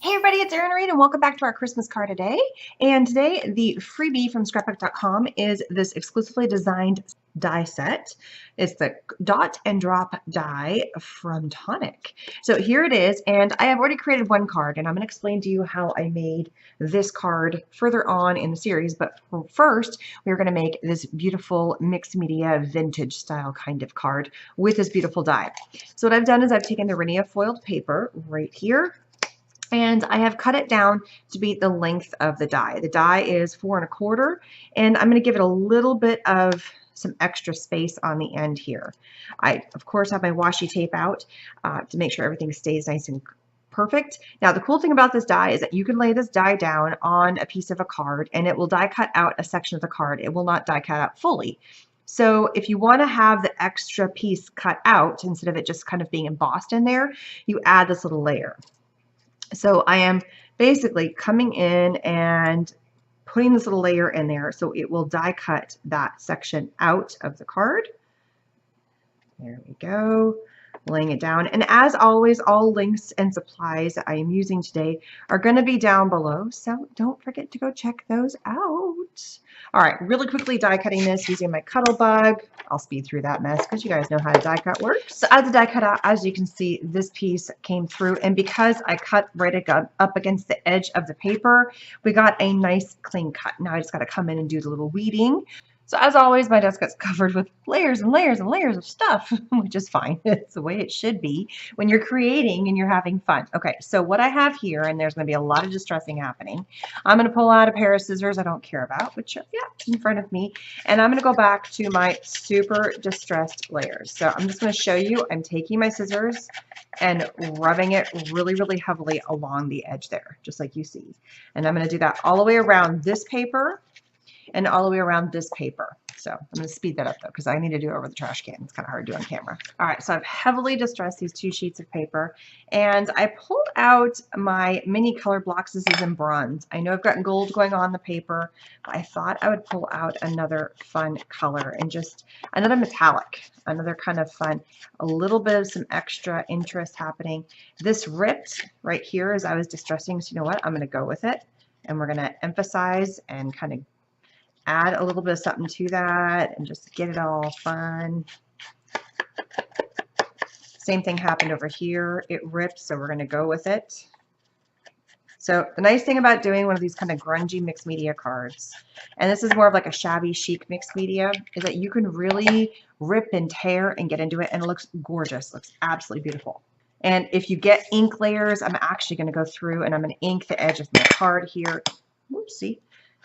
Hey everybody, it's Erin Reed and welcome back to our Christmas card today. And today the freebie from scrapbook.com is this exclusively designed die set. It's the dot and drop die from Tonic. So here it is, and I have already created one card, and I'm going to explain to you how I made this card further on in the series. But first, we're going to make this beautiful mixed media vintage style kind of card with this beautiful die. So what I've done is I've taken the Renia foiled paper right here, and I have cut it down to be the length of the die. The die is 4 1/4, and I'm going to give it a little bit of some extra space on the end here. I, of course, have my washi tape out to make sure everything stays nice and perfect. Now, the cool thing about this die is that you can lay this die down on a piece of a card, and it will die cut out a section of the card. It will not die cut out fully. So if you want to have the extra piece cut out, instead of it just kind of being embossed in there, you add this little layer. So I am basically coming in and putting this little layer in there so it will die cut that section out of the card. There we go, laying it down. And as always, all links and supplies that I am using today are going to be down below, so don't forget to go check those out. All right, really quickly die cutting this using my Cuttlebug. I'll speed through that mess because you guys know how to die cut works. So as the die cut out, as you can see, this piece came through, and because I cut right up against the edge of the paper, we got a nice clean cut. Now I just got to come in and do the little weeding. So as always, my desk gets covered with layers and layers and layers of stuff, which is fine. It's the way it should be when you're creating and you're having fun. Okay, so what I have here, and there's going to be a lot of distressing happening, I'm going to pull out a pair of scissors I don't care about, which are, yeah, in front of me, and I'm going to go back to my super distressed layers. So I'm just going to show you, I'm taking my scissors and rubbing it really, really heavily along the edge there, just like you see. And I'm going to do that all the way around this paper and all the way around this paper. So I'm going to speed that up though, because I need to do it over the trash can. It's kind of hard to do on camera. All right, so I've heavily distressed these 2 sheets of paper, and I pulled out my mini color blocks. This is in bronze. I know I've got gold going on the paper, but I thought I would pull out another fun color and just another metallic, another kind of fun, a little bit of some extra interest happening. This ripped right here as I was distressing, so you know what? I'm going to go with it, and we're going to emphasize and kind of add a little bit of something to that and just get it all fun. Same thing happened over here. It ripped, so we're going to go with it. So the nice thing about doing one of these kind of grungy mixed media cards, and this is more of like a shabby chic mixed media, is that you can really rip and tear and get into it, and it looks gorgeous. It looks absolutely beautiful. And if you get ink layers, I'm actually going to go through and I'm going to ink the edge of my card here. Whoopsie.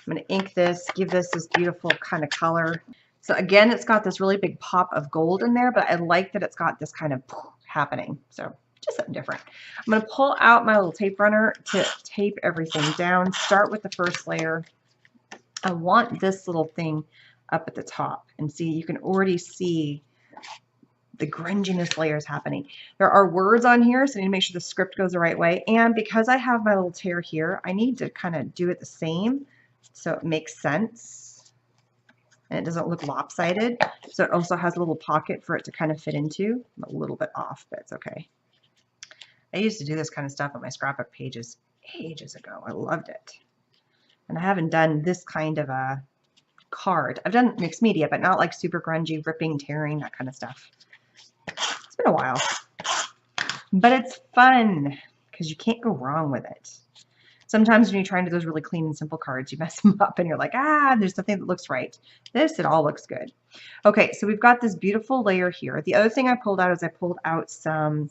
I'm going to ink this, give this beautiful kind of color. So again, it's got this really big pop of gold in there, but I like that it's got this kind of happening. So just something different. I'm going to pull out my little tape runner to tape everything down. Start with the first layer. I want this little thing up at the top, and see, you can already see the grunginess layers happening. There are words on here, so I need to make sure the script goes the right way. And because I have my little tear here, I need to kind of do it the same, so it makes sense and it doesn't look lopsided. So it also has a little pocket for it to kind of fit into. I'm a little bit off, but it's okay. I used to do this kind of stuff on my scrapbook pages ages ago. I loved it. And I haven't done this kind of a card. I've done mixed media, but not like super grungy, ripping, tearing, that kind of stuff. It's been a while. But it's fun because you can't go wrong with it. Sometimes when you're trying to do those really clean and simple cards, you mess them up and you're like, there's something that looks right. It all looks good. Okay, so we've got this beautiful layer here. The other thing I pulled out is I pulled out some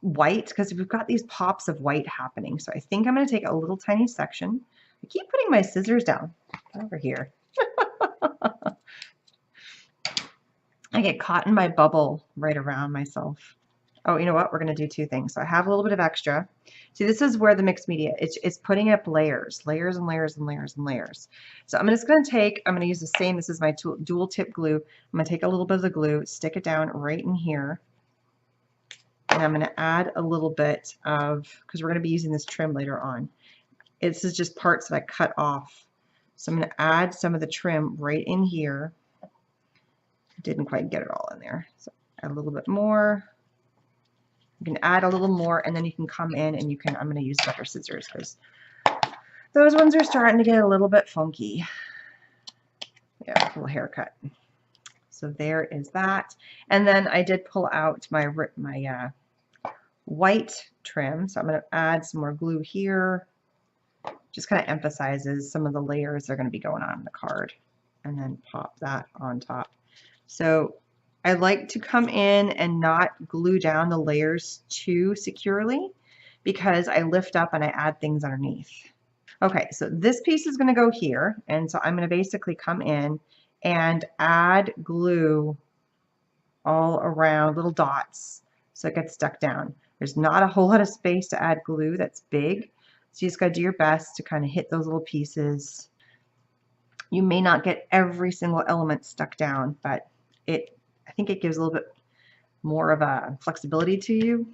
white, because we've got these pops of white happening. So I think I'm going to take a little tiny section. I keep putting my scissors down over here. I get caught in my bubble right around myself. Oh, you know what? We're going to do 2 things. So I have a little bit of extra. See, this is where the mixed media, it's putting up layers and layers and layers and layers. So I'm just going to use the same, this is my dual tip glue. I'm going to take a little bit of the glue, stick it down right in here. And I'm going to add a little bit of, because we're going to be using this trim later on. This is just parts that I cut off. So I'm going to add some of the trim right in here. Didn't quite get it all in there. So add a little bit more. You can add a little more, and then you can come in and you can, I'm going to use butter scissors because those ones are starting to get a little bit funky. Yeah, a little haircut. So there is that. And then I did pull out my white trim. So I'm going to add some more glue here. Just kind of emphasizes some of the layers that are going to be going on in the card. And then pop that on top. So I like to come in and not glue down the layers too securely because I lift up and I add things underneath. Okay, so this piece is going to go here. And so I'm going to basically come in and add glue all around, little dots, so it gets stuck down. There's not a whole lot of space to add glue that's big. So you just got to do your best to kind of hit those little pieces. You may not get every single element stuck down, but I think it gives a little bit more of a flexibility to you.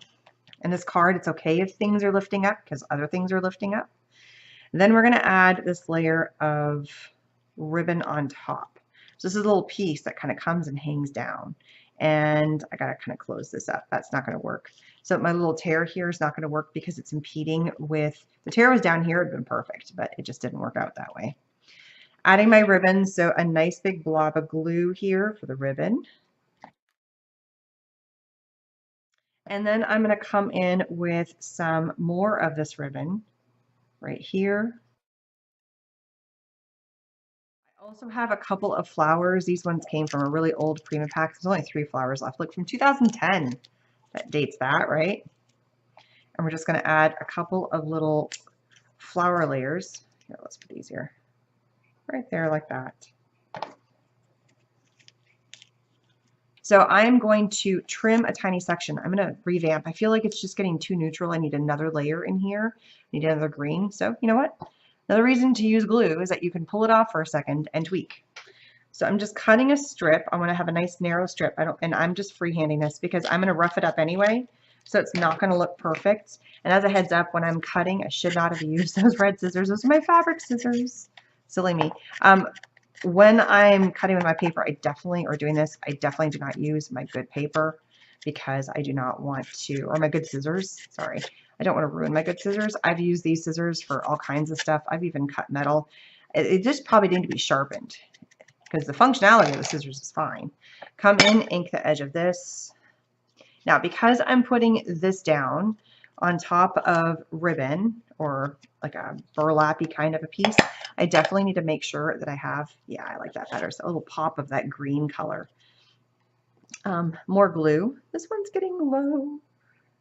In this card, it's okay if things are lifting up because other things are lifting up. And then we're going to add this layer of ribbon on top. So this is a little piece that kind of comes and hangs down. And I got to kind of close this up. That's not going to work. So my little tear here is not going to work because it's impeding with, the tear was down here, it would have been perfect, but it just didn't work out that way. Adding my ribbon, so a nice big blob of glue here for the ribbon. And then I'm going to come in with some more of this ribbon right here. I also have a couple of flowers. These ones came from a really old Prima pack. There's only 3 flowers left. Look, from 2010. That dates that, right? And we're just going to add a couple of little flower layers. Here, let's put these here. Right there like that. So I'm going to trim a tiny section. I'm going to revamp. I feel like it's just getting too neutral. I need another layer in here. I need another green. So you know what? Another reason to use glue is that you can pull it off for a second and tweak. So I'm just cutting a strip. I want to have a nice narrow strip. And I'm just freehanding this because I'm going to rough it up anyway. So it's not going to look perfect. And as a heads up, when I'm cutting, I should not have used those red scissors. Those are my fabric scissors. Silly me. When I'm cutting with my paper, I definitely do not use my good paper because I do not want to, or my good scissors, sorry. I don't want to ruin my good scissors. I've used these scissors for all kinds of stuff. I've even cut metal. It just probably need to be sharpened because the functionality of the scissors is fine. Come in, ink the edge of this. Now, because I'm putting this down on top of ribbon or like a burlappy kind of a piece, I definitely need to make sure that I have, yeah, I like that better. So a little pop of that green color. More glue. This one's getting low.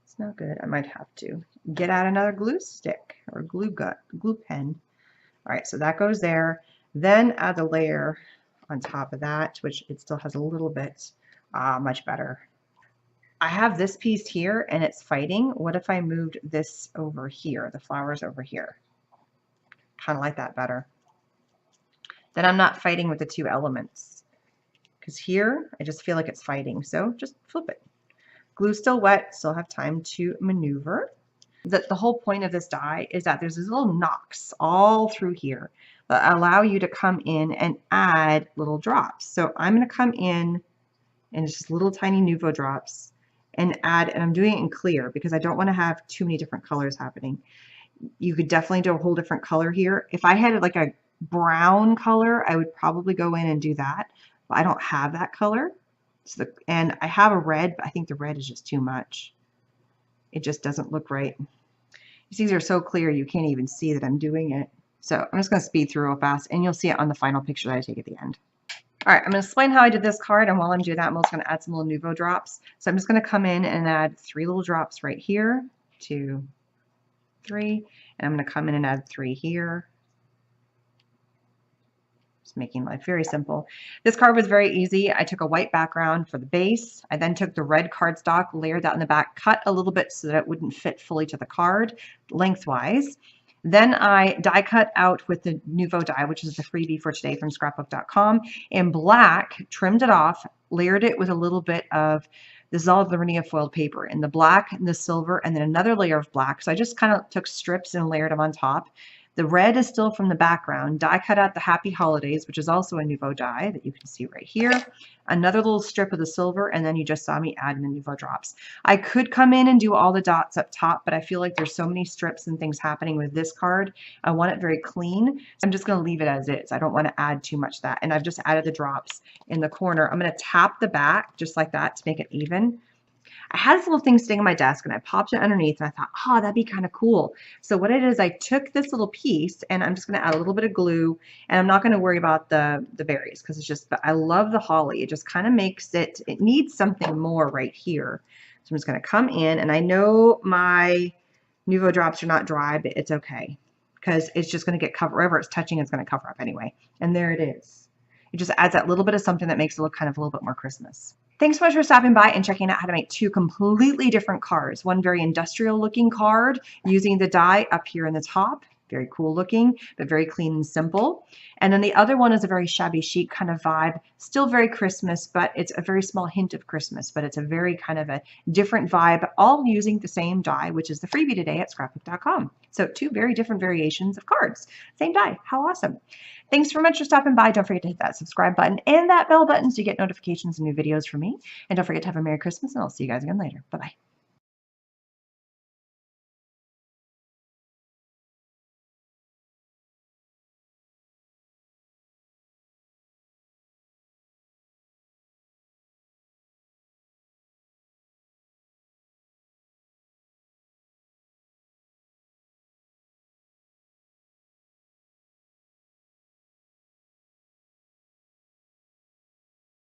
It's not good. I might have to get out another glue stick or glue pen. All right, so that goes there. Then add the layer on top of that, which it still has a little bit, much better. I have this piece here and it's fighting. What if I moved this over here, the flowers over here? Kind of like that better. Then I'm not fighting with the two elements because here I just feel like it's fighting. So just flip it. Glue's still wet, still have time to maneuver. The whole point of this die is that there's these little knocks all through here that allow you to come in and add little drops. So I'm going to come in and just little tiny Nuvo drops and add, and I'm doing it in clear because I don't want to have too many different colors happening. You could definitely do a whole different color here. If I had like a brown color, I would probably go in and do that, but I don't have that color. So and I have a red, but I think the red is just too much. It just doesn't look right. These are so clear you can't even see that I'm doing it. So I'm just going to speed through real fast and you'll see it on the final picture that I take at the end. All right, I'm going to explain how I did this card, and while I'm doing that, I'm also going to add some little Nuvo drops. So I'm just going to come in and add 3 little drops right here, 2, 3, and I'm going to come in and add 3 here. Just making life very simple. This card was very easy. I took a white background for the base. I then took the red cardstock, layered that in the back, cut a little bit so that it wouldn't fit fully to the card lengthwise. Then I die cut out with the Nuvo die, which is the freebie for today from scrapbook.com, in black, trimmed it off, layered it with a little bit of, this is all of the Lavinia foiled paper, in the black and the silver, and then another layer of black. So I just kind of took strips and layered them on top. The red is still from the background. Die cut out the Happy Holidays, which is also a Nouveau die that you can see right here. Another little strip of the silver, and then you just saw me add in the Nouveau drops. I could come in and do all the dots up top, but I feel like there's so many strips and things happening with this card. I want it very clean. So I'm just going to leave it as is. I don't want to add too much of that. And I've just added the drops in the corner. I'm going to tap the back just like that to make it even. I had this little thing sitting on my desk and I popped it underneath and I thought, oh, that'd be kind of cool. So what I did is I took this little piece and I'm just going to add a little bit of glue, and I'm not going to worry about the berries because it's just, but I love the holly. It just kind of makes it, it needs something more right here. So I'm just going to come in, and I know my Nouveau drops are not dry, but it's okay because it's just going to get covered. Wherever it's touching, it's going to cover up anyway. And there it is. It just adds that little bit of something that makes it look kind of a little bit more Christmas. Thanks so much for stopping by and checking out how to make two completely different cards. One very industrial looking card using the die up here in the top. Very cool looking, but very clean and simple. And then the other one is a very shabby chic kind of vibe. Still very Christmas, but it's a very small hint of Christmas, but it's a very kind of a different vibe, all using the same die, which is the freebie today at scrapbook.com. So two very different variations of cards. Same die. How awesome. Thanks very much for stopping by. Don't forget to hit that subscribe button and that bell button so you get notifications of new videos from me. And don't forget to have a Merry Christmas, and I'll see you guys again later. Bye-bye.